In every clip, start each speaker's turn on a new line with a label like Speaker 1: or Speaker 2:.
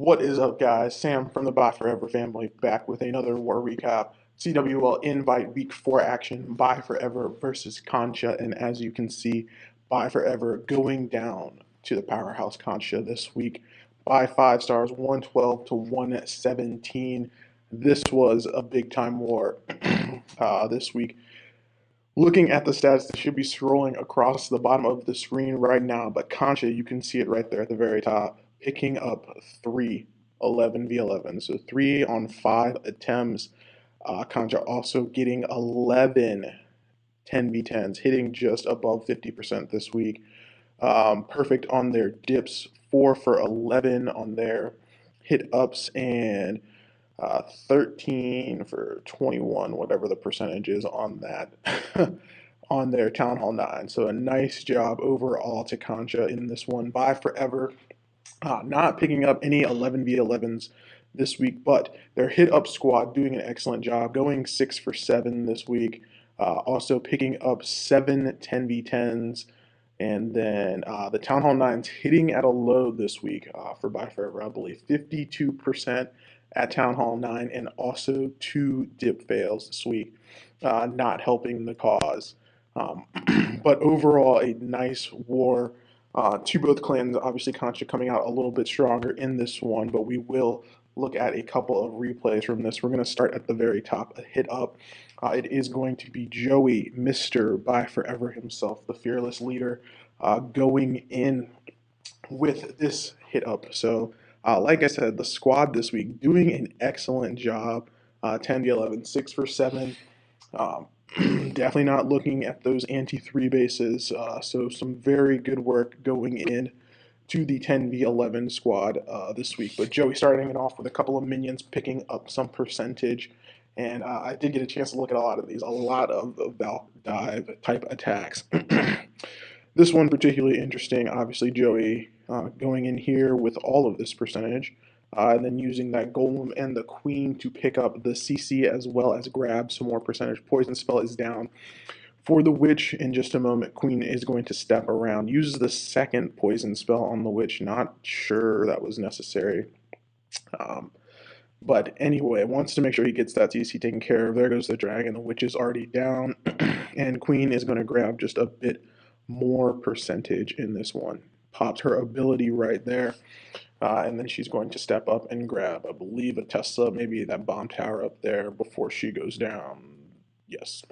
Speaker 1: What is up, guys? Sam from the Byeforever family back with another war recap. CWL Invite Week 4 action, Byeforever versus Kansha. And as you can see, Byeforever going down to the powerhouse Kansha this week by 5 stars, 112 to 117. This was a big time war this week. Looking at the stats, that should be scrolling across the bottom of the screen right now, but Kansha, you can see it right there at the very top, picking up 3 11v11. So 3 on 5 attempts. Kansha also getting 11 10v10s, hitting just above 50% this week. Perfect on their dips, 4 for 11 on their hit ups, and 13 for 21, whatever the percentage is on that, on their Town Hall 9. So a nice job overall to Kansha in this one. Byeforever, not picking up any 11v11s this week, but their hit up squad doing an excellent job, going 6 for 7 this week. Also picking up 7 10v10s. And then the Town Hall 9s hitting at a low this week for Byeforever, I believe 52% at Town Hall 9, and also 2 dip fails this week, not helping the cause. But overall, a nice war to both clans. Obviously, Kansha coming out a little bit stronger in this one, but we will look at a couple of replays from this. We're going to start at the very top, a hit up. It is going to be Joey, Mr. Byeforever himself, the fearless leader, going in with this hit up. So, like I said, the squad this week doing an excellent job. 10v11, 6 for 7. Definitely not looking at those anti-3 bases. So some very good work going in to the 10v11 squad this week. But Joey starting it off with a couple of minions, picking up some percentage. And I did get a chance to look at a lot of these, a lot of the Valk dive type attacks. This one particularly interesting, obviously Joey going in here with all of this percentage, and then using that golem and the queen to pick up the CC as well as grab some more percentage. Poison spell is down for the witch in just a moment. Queen is going to step around, uses the second poison spell on the witch. Not sure that was necessary. But anyway, wants to make sure he gets that CC taken care of. There goes the dragon. The witch is already down, and Queen is going to grab just a bit more percentage in this one. Pops her ability right there, and then she's going to step up and grab, I believe, a Tesla, maybe that bomb tower up there before she goes down. Yes,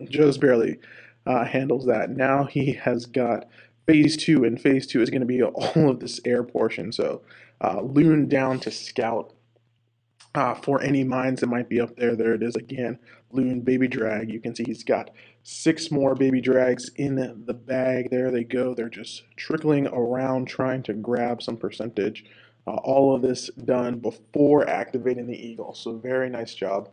Speaker 1: just barely handles that. Now he has got phase 2, and phase 2 is going to be all of this air portion. So Loon down to scout. For any mines that might be up there. There it is again, Loon, Baby Drag. You can see he's got 6 more Baby Drags in the bag. There they go. They're just trickling around trying to grab some percentage. All of this done before activating the Eagle. So very nice job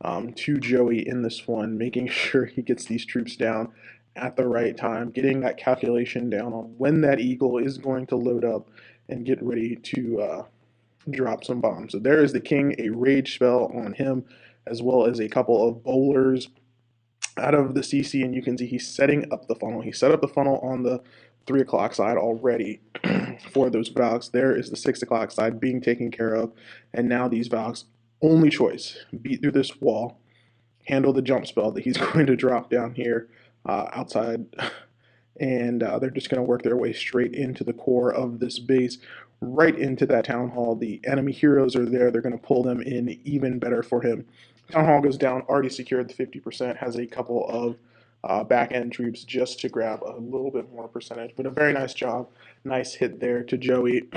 Speaker 1: to Joey in this one, making sure he gets these troops down at the right time, getting that calculation down on when that Eagle is going to load up and get ready to drop some bombs. So there is the king, a rage spell on him, as well as a couple of bowlers out of the CC, and you can see he's setting up the funnel. He set up the funnel on the 3 o'clock side already for those Valks. There is the 6 o'clock side being taken care of, and now these Valks, only choice, beat through this wall, handle the jump spell that he's going to drop down here outside, and they're just going to work their way straight into the core of this base, right into that Town Hall. The enemy heroes are there. They're going to pull them in even better for him. Town Hall goes down, already secured the 50%, has a couple of back-end troops just to grab a little bit more percentage. But a very nice job. Nice hit there to Joey,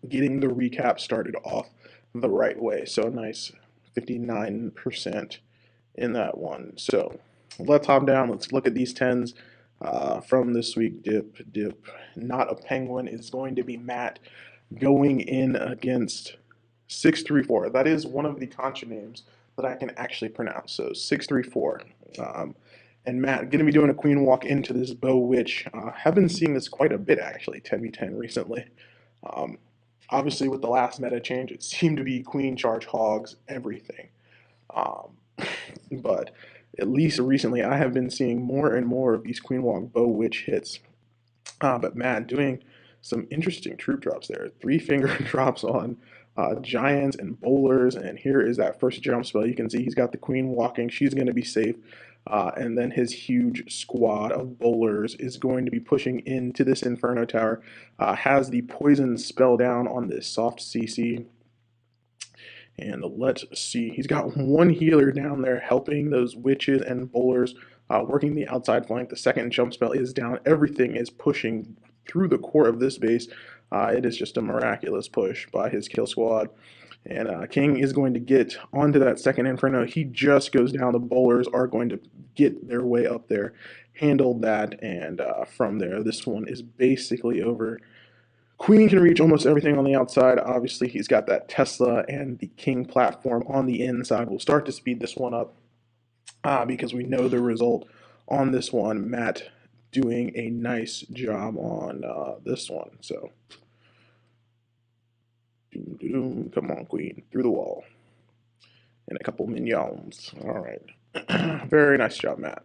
Speaker 1: getting the recap started off the right way. So a nice 59% in that one. So let's hop down. Let's look at these 10s. From this week, dip, not a penguin, is going to be Matt going in against 634. That is one of the Kansha names that I can actually pronounce. So 634. And Matt going to be doing a queen walk into this bow witch. Have been seeing this quite a bit actually, 10v10 recently. Obviously with the last meta change, it seemed to be queen charge hogs everything. But at least recently, I have been seeing more and more of these Queen Walk Bow Witch hits. But Matt doing some interesting troop drops there. 3-finger drops on giants and bowlers, and here is that first jump spell. You can see he's got the queen walking. She's going to be safe. And then his huge squad of bowlers is going to be pushing into this Inferno Tower. Has the poison spell down on this soft CC. And let's see, he's got one healer down there helping those witches and bowlers, working the outside flank. The second jump spell is down. Everything is pushing through the core of this base. It is just a miraculous push by his kill squad. And King is going to get onto that second Inferno. He just goes down. The bowlers are going to get their way up there, handle that, and from there, this one is basically over. Queen can reach almost everything on the outside. Obviously, he's got that Tesla and the King platform on the inside. We'll start to speed this one up because we know the result on this one. Matt doing a nice job on this one. So, come on, Queen, through the wall. And a couple minions. All right. Very nice job, Matt,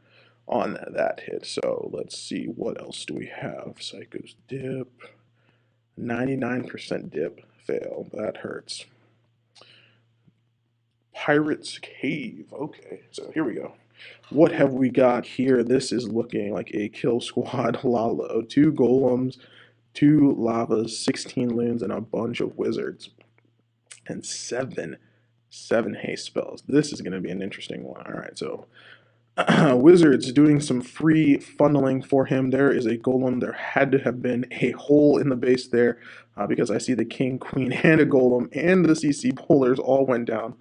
Speaker 1: on that hit. So, let's see. What else do we have? Psycho's dip. 99% dip fail. That hurts. Pirate's Cave. Okay, so here we go. What have we got here? This is looking like a kill squad. Lalo. 2 golems, 2 lavas, 16 loons, and a bunch of wizards. And 7 haste spells. This is going to be an interesting one. All right, so Wizards doing some free funneling for him. There is a golem. There had to have been a hole in the base there because I see the king, queen, and a golem, and the CC bowlers all went down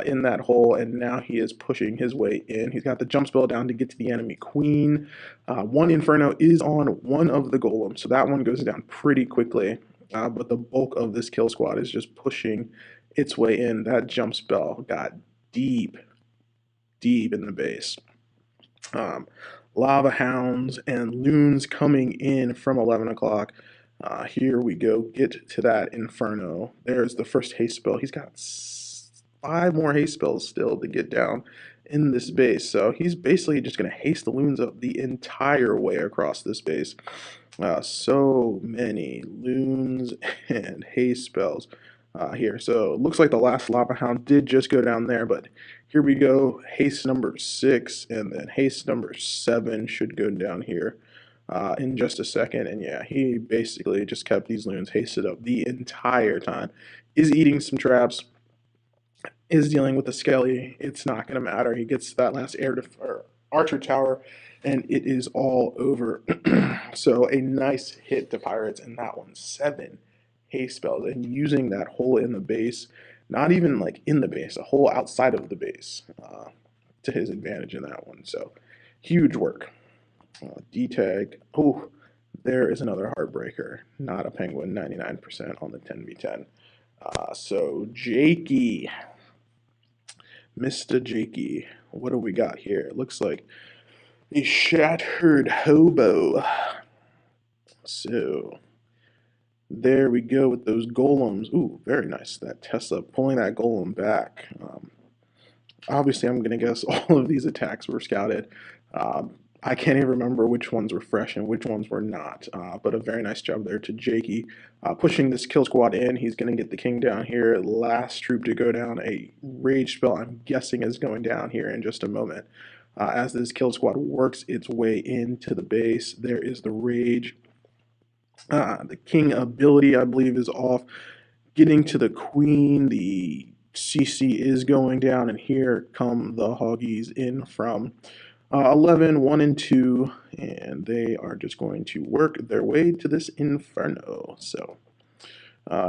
Speaker 1: in that hole, and now he is pushing his way in. He's got the jump spell down to get to the enemy queen. 1 Inferno is on one of the golems, so that one goes down pretty quickly, but the bulk of this kill squad is just pushing its way in. That jump spell got deep in the base. Lava hounds and loons coming in from 11 o'clock. Here we go. Get to that Inferno. There's the first haste spell. He's got 5 more haste spells still to get down in this base. So he's basically just going to haste the loons up the entire way across this base. So many loons and haste spells here. So it looks like the last Lava Hound did just go down there, but here we go. Haste number 6 and then haste number 7 should go down here in just a second. And yeah, he basically just kept these loons hasted up the entire time. Is eating some traps, is dealing with the skelly. It's not going to matter. He gets that last archer tower, and it is all over. So a nice hit to Pirates, and that one 7 haste spells, and using that hole in the base, not even like in the base, a hole outside of the base to his advantage in that one. So huge work. D-tag. Oh, there is another heartbreaker. Not a penguin. 99% on the 10v10. So Jakey. Mr. Jakey. What do we got here? It looks like a shattered hobo. So there we go with those golems. Ooh, very nice. That Tesla pulling that golem back. Obviously, I'm going to guess all of these attacks were scouted. I can't even remember which ones were fresh and which ones were not. But a very nice job there to Jakey. Pushing this kill squad in. He's going to get the king down here. Last troop to go down. A rage spell, I'm guessing, is going down here in just a moment. As this kill squad works its way into the base, there is the rage. The king ability, I believe, is off. Getting to the queen, the CC is going down, and here come the hoggies in from 11, 1 and 2, and they are just going to work their way to this Inferno. So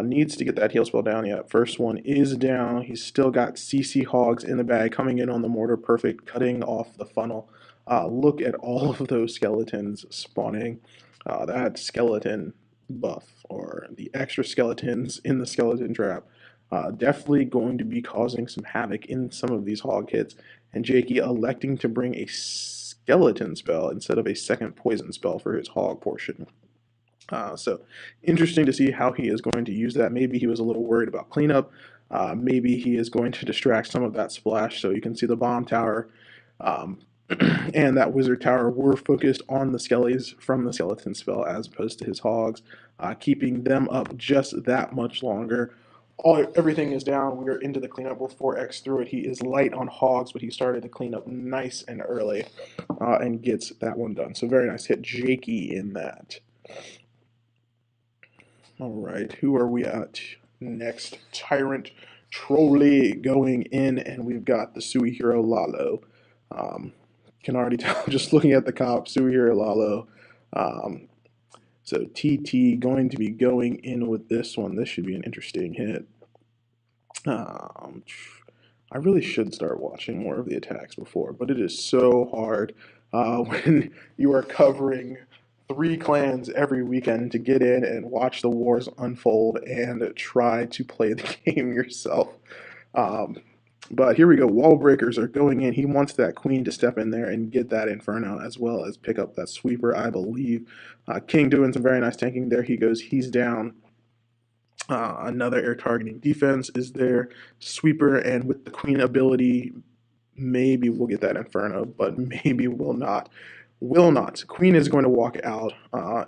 Speaker 1: needs to get that heal spell down. Yeah, first one is down. He's still got CC hogs in the bag coming in on the mortar. Perfect, cutting off the funnel. Look at all of those skeletons spawning. That skeleton buff, or the extra skeletons in the skeleton trap, definitely going to be causing some havoc in some of these hog hits. And Jakey electing to bring a skeleton spell instead of a second poison spell for his hog portion. So interesting to see how he is going to use that. Maybe he was a little worried about cleanup. Maybe he is going to distract some of that splash. So you can see the bomb tower and that wizard tower were focused on the skellies from the skeleton spell as opposed to his hogs, keeping them up just that much longer. Everything is down. We are into the cleanup. We're 4x through it. He is light on hogs, but he started to clean up nice and early and gets that one done. So very nice hit Jakey in that. All right, who are we at next? Tyrant Trolley going in, and we've got the Suihiro Lalo. Can already tell just looking at the cop, Suihiro Lalo. So TT going to be going in with this one. This should be an interesting hit. I really should start watching more of the attacks before, but it is so hard when you are covering 3 clans every weekend to get in and watch the wars unfold and try to play the game yourself. But here we go. Wall breakers are going in. He wants that queen to step in there and get that Inferno as well as pick up that sweeper, I believe. King doing some very nice tanking there. He goes, he's down. Another air targeting defense is there. Sweeper, and with the queen ability, maybe we'll get that Inferno, but maybe will not. Will not. Queen is going to walk out.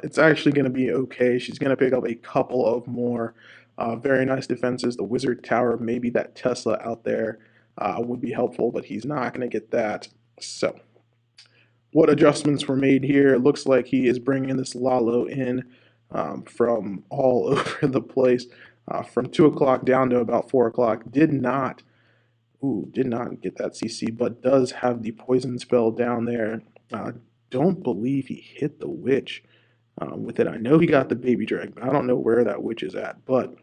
Speaker 1: It's actually going to be okay. She's going to pick up a couple of more very nice defenses. The Wizard Tower, maybe that Tesla out there would be helpful, but he's not going to get that. So, what adjustments were made here? It looks like he is bringing this Lalo in from all over the place. From 2 o'clock down to about 4 o'clock. Did not get that CC, but does have the poison spell down there. Don't believe he hit the witch with it. I know he got the baby drag, but I don't know where that witch is at. But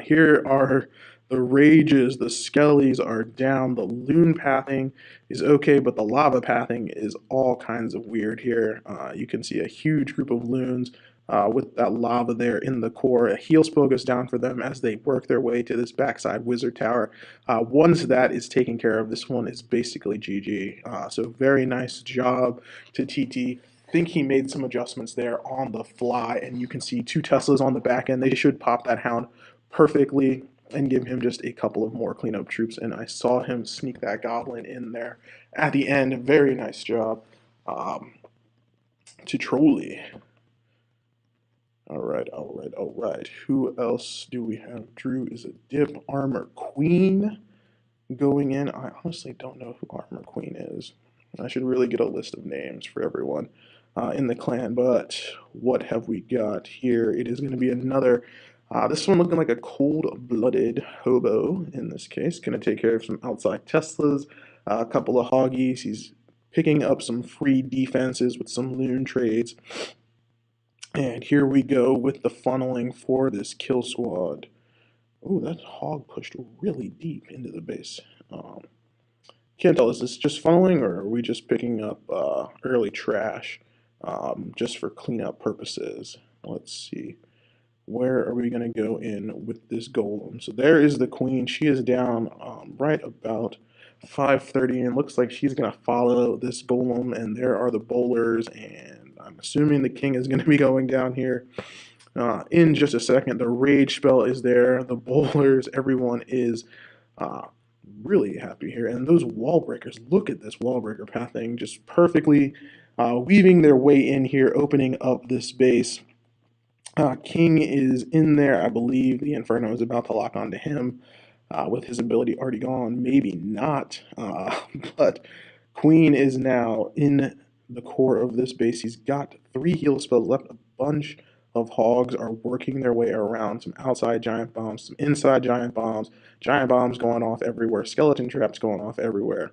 Speaker 1: here are the rages. The skellies are down. The loon pathing is okay, but the lava pathing is all kinds of weird here. You can see a huge group of loons with that lava there in the core. A heal spell goes down for them as they work their way to this backside wizard tower. Once that is taken care of, this one is basically GG. So very nice job to TT. Think he made some adjustments there on the fly, and you can see 2 Teslas on the back end. They should pop that hound perfectly and give him just a couple of more cleanup troops, and I saw him sneak that goblin in there at the end. Very nice job to Trolley. All right. Who else do we have? Drew is a dip. Armor Queen going in. I honestly don't know who Armor Queen is. I should really get a list of names for everyone in the clan, but what have we got here? It is going to be another, this one looking like a cold-blooded hobo in this case. Going to take care of some outside Teslas, a couple of hoggies. He's picking up some free defenses with some loon trades. And here we go with the funneling for this kill squad. Oh, that hog pushed really deep into the base. Can't tell, is this just funneling or are we just picking up early trash just for cleanup purposes? Let's see. Where are we going to go in with this golem? So there is the queen. She is down right about 5:30 and looks like she's going to follow this golem, and there are the bowlers, and I'm assuming the king is going to be going down here in just a second. The rage spell is there. The bowlers, everyone is really happy here. And those wall breakers, look at this wall breaker pathing, just perfectly weaving their way in here, opening up this base. King is in there. I believe the Inferno is about to lock onto him with his ability already gone. Maybe not, but Queen is now in the core of this base. He's got 3 heal spells left. A bunch of hogs are working their way around. Some outside giant bombs, some inside giant bombs going off everywhere, skeleton traps going off everywhere.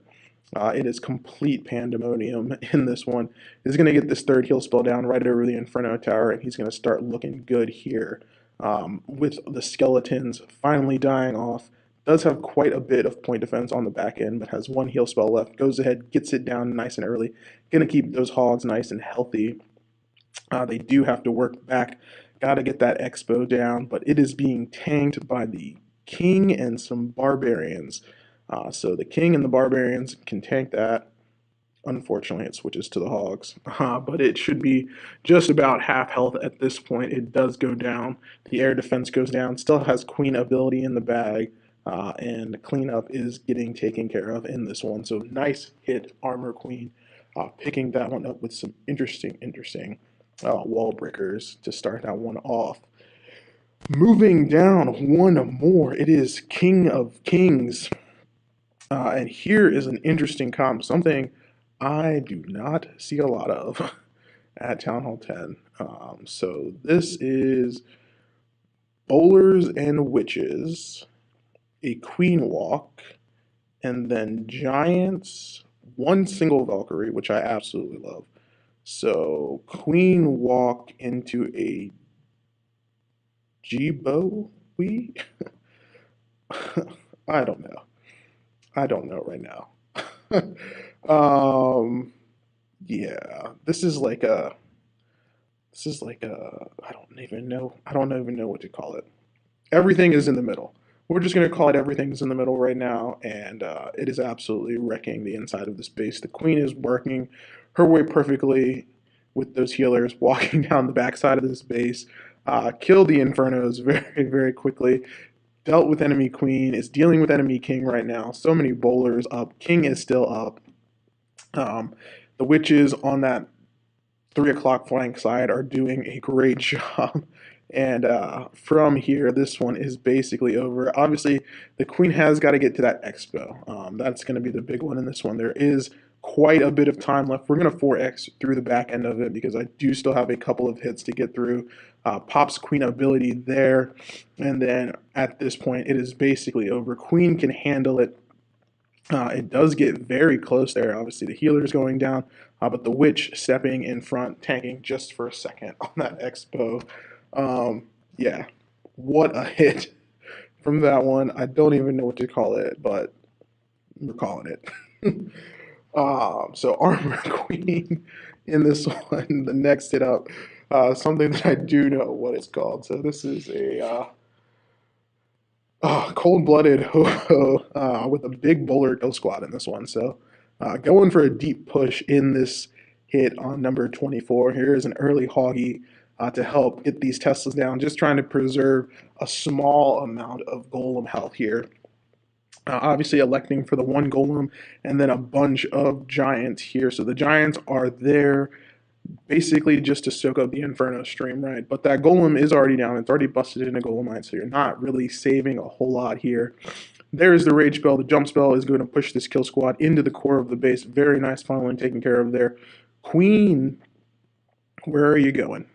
Speaker 1: It is complete pandemonium in this one. He's going to get this 3rd heal spell down right over the Inferno Tower, and he's going to start looking good here with the skeletons finally dying off. Does have quite a bit of point defense on the back end, but has 1 heal spell left. Goes ahead, gets it down nice and early. Going to keep those hogs nice and healthy. They do have to work back. Got to get that expo down, but it is being tanked by the king and some barbarians. So the king and the barbarians can tank that. Unfortunately, it switches to the hogs, but it should be just about half health at this point. It does go down. The air defense goes down. Still has queen ability in the bag. and cleanup is getting taken care of in this one. So nice hit, Armor Queen, picking that one up with some interesting wall breakers to start that one off. Moving down one more, it is King of Kings. And here is an interesting comp, something I do not see a lot of at Town Hall 10. So this is Bowlers and Witches, a Queen Walk, and then Giants, one single Valkyrie, which I absolutely love. So Queen Walk into a Jibo? I don't know. I don't know right now. Yeah, this is like a I don't even know what to call it. Everything is in the middle. We're just going to call it everything's in the middle right now, and it is absolutely wrecking the inside of the space. The queen is working her way perfectly with those healers, walking down the backside of this base, killed the Infernos very, very quickly, dealt with enemy queen, is dealing with enemy king right now. So many bowlers up. King is still up. The witches on that 3 o'clock flank side are doing a great job. And from here, this one is basically over. Obviously, the queen has got to get to that expo. That's going to be the big one in this one. There is quite a bit of time left. We're going to 4x through the back end of it because I do still have a couple of hits to get through. Pops queen ability there. And then at this point, it is basically over. Queen can handle it. It does get very close there. Obviously, the healer is going down, but the witch stepping in front, tanking just for a second on that expo. Yeah, what a hit from that one. I don't even know what to call it, but we're calling it. So Armor Queen in this one. The next hit up, something that I do know what it's called. So this is a cold-blooded ho-ho with a big bowler kill squad in this one. So going for a deep push in this hit on number 24. Here is an early Hoggy to help get these Teslas down. Just trying to preserve a small amount of Golem health here. Obviously electing for the one Golem and then a bunch of Giants here. So the Giants are there basically just to soak up the Inferno stream, right? But that Golem is already down. It's already busted into Golemite, so you're not really saving a whole lot here. There's the Rage Spell. The Jump Spell is going to push this kill squad into the core of the base. Very nice funneling taken care of there. Queen, where are you going?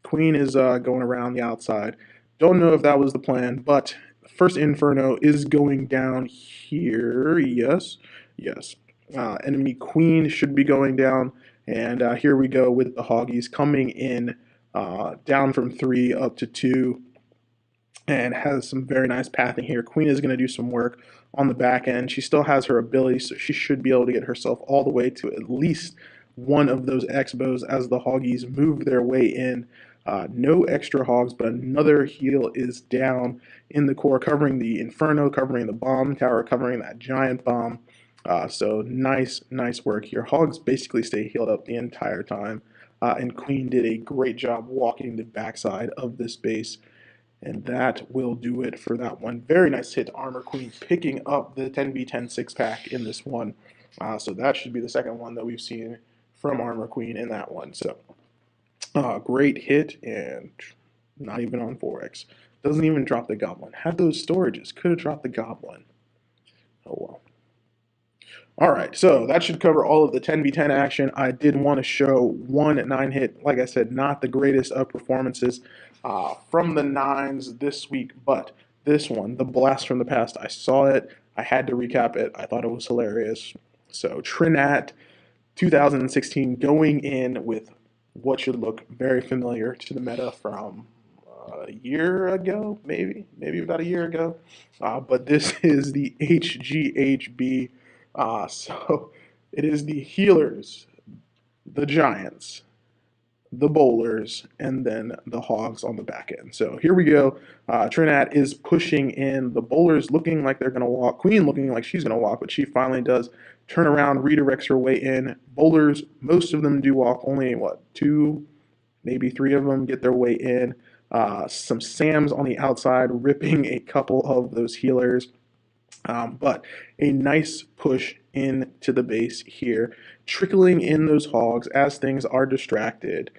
Speaker 1: Queen is going around the outside. Don't know if that was the plan, but first Inferno is going down here. Yes. Enemy Queen should be going down. And here we go with the Hoggies coming in down from 3 up to 2 and has some very nice pathing here. Queen is going to do some work on the back end. She still has her ability, so she should be able to get herself all the way to at least one of those X-bows as the Hoggies move their way in. No extra hogs, but another heal is down in the core, covering the Inferno, covering the bomb tower, covering that giant bomb. So nice work here. Hogs basically stay healed up the entire time. And Queen did a great job walking the backside of this base. And that will do it for that one. Very nice hit to Armor Queen, picking up the 10v10 6-pack in this one. So that should be the second one that we've seen from Armor Queen in that one. So great hit, and not even on 4x. Doesn't even drop the Goblin. Had those storages, could have dropped the Goblin. Oh well. Alright, so that should cover all of the 10v10 action. I did want to show one 9-hit, like I said, not the greatest of performances from the 9s this week, but this one, the Blast from the Past, I saw it, I had to recap it, I thought it was hilarious. So Trinat 2016 going in with what should look very familiar to the meta from a year ago, maybe about a year ago, but this is the HGHB. So it is the healers, the Giants, the bowlers, and then the hogs on the back end. So here we go. Trinat is pushing in. The bowlers looking like they're going to walk. Queen looking like she's going to walk, but she finally does turn around, redirects her way in. Bowlers, most of them do walk. Only, what, 2, maybe 3 of them get their way in. Some Sams on the outside ripping a couple of those healers. But a nice push into the base here, trickling in those hogs as things are distracted,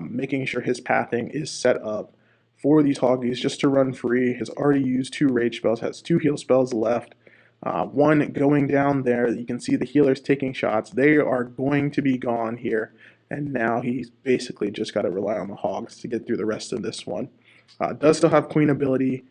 Speaker 1: making sure his pathing is set up for these hoggies just to run free. Has already used 2 rage spells, has 2 heal spells left. One going down there. You can see the healers taking shots. They are going to be gone here. And now he's basically just got to rely on the hogs to get through the rest of this one. Does still have queen ability.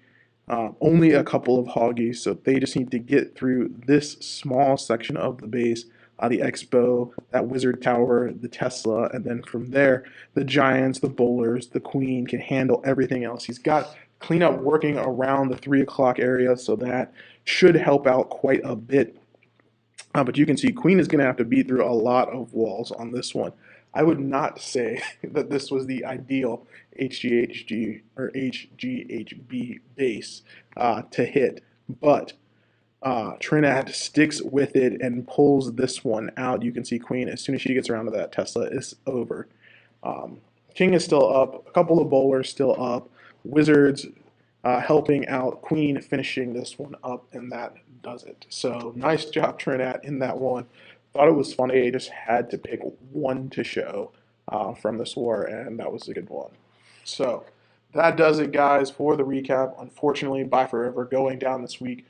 Speaker 1: Only a couple of hoggies, so they just need to get through this small section of the base, the Expo, that Wizard Tower, the Tesla, and then from there, the Giants, the Bowlers, the Queen can handle everything else. He's got cleanup working around the 3 o'clock area, so that should help out quite a bit. But you can see Queen is going to have to beat through a lot of walls on this one. I would not say that this was the ideal HGHG or HGHB base to hit, but Trinad sticks with it and pulls this one out. You can see Queen, as soon as she gets around to that Tesla, is over. King is still up, a couple of bowlers still up, Wizards helping out, Queen finishing this one up, and that does it. So nice job, Trinad, in that one. Thought it was funny. I just had to pick one to show from this war, and that was a good one. So that does it, guys, for the recap. Unfortunately, Byeforever going down this week.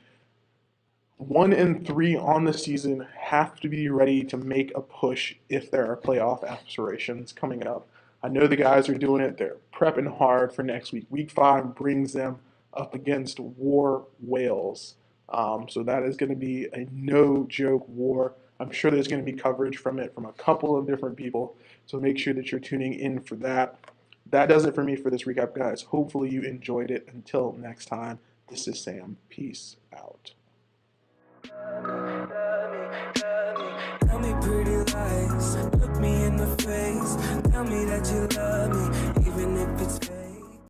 Speaker 1: 1-3 on the season. Have to be ready to make a push if there are playoff aspirations coming up. I know the guys are doing it. They're prepping hard for next week. Week 5 brings them up against War Wales. So that is going to be a no-joke war. I'm sure there's going to be coverage from it from a couple of different people, so make sure that you're tuning in for that. That does it for me for this recap, guys. Hopefully you enjoyed it. Until next time, this is Sam. Peace out.
Speaker 2: Tell me pretty lies, look me in the face, tell me that you love me, even if it's fake.